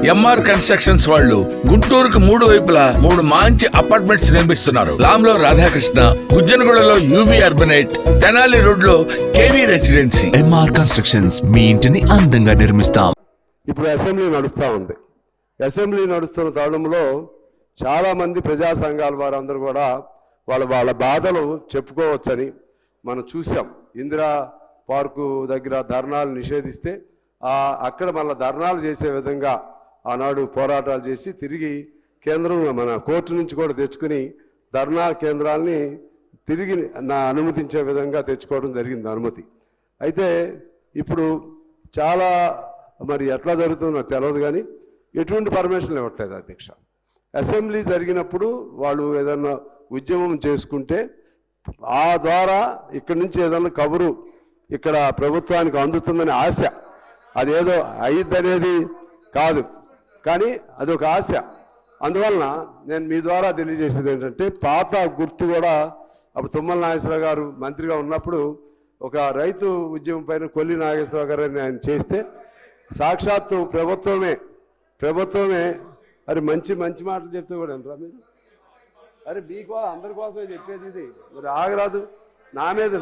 MR constructions వాళ్ళు గుంటూరుకు 3 వైపులా 3 మంచి అపార్ట్మెంట్స్ నిర్మిస్తున్నారు. లాంలో రాధాకృష్ణ, గుజ్జనగూడలో యువి అర్బనైట్, తెనాలి రోడ్ లో కేవీ రెసిడెన్సీ. ఎంఆర్ కన్స్ట్రక్షన్స్ మీ ఇంటిని అందంగా నిర్మిస్తాం. ఇప్పుడు అసెంబ్లీ నడుస్తూ ఉంది. అసెంబ్లీ నడుస్తున్న తరుణంలో చాలామంది ప్రజా సంఘాల వారందరూ కూడా వాళ్ళ బాధలు చెప్పుకోవచ్చని మనం చూసాం. ఇందిరా పార్కు దగ్గర ధర్నాలు నిషేధిస్తే అక్కడ మళ్ళీ ధర్నాలు చేసే విధంగా ఆనాడు పోరాటాలు చేసి తిరిగి కేంద్రం మన కోర్టు నుంచి కూడా తెచ్చుకుని ధర్నా కేంద్రాలని తిరిగి అనుమతించే విధంగా తెచ్చుకోవడం జరిగింది అనుమతి. అయితే ఇప్పుడు చాలా మరి ఎట్లా జరుగుతుందో తెలియదు, కానీ ఎటువంటి పర్మిషన్లు ఇవ్వట్లేదు అధ్యక్ష. అసెంబ్లీ జరిగినప్పుడు వాళ్ళు ఏదన్నా ఉద్యమం చేసుకుంటే ఆ ద్వారా ఇక్కడి నుంచి ఏదన్నా కబురు ఇక్కడ ప్రభుత్వానికి అందుతుందని ఆశ, అదేదో అయిద్దనేది కాదు, కానీ అదొక ఆశ. అందువలన నేను మీ ద్వారా తెలియజేసేది ఏంటంటే, పాత గుర్తు కూడా అప్పుడు తుమ్మల నాగేశ్వరరావు గారు మంత్రిగా ఉన్నప్పుడు ఒక రైతు ఉద్యమం పైన కొల్లి నాగేశ్వరరావు గారు ఆయన చేస్తే సాక్షాత్తు ప్రభుత్వమే అరే మంచి మాటలు చెప్తే కూడా అంటారా మీరు? అరే మీకు అందరి కోసం చెప్పేది ఇది, మరి ఆగరాదు నా మీద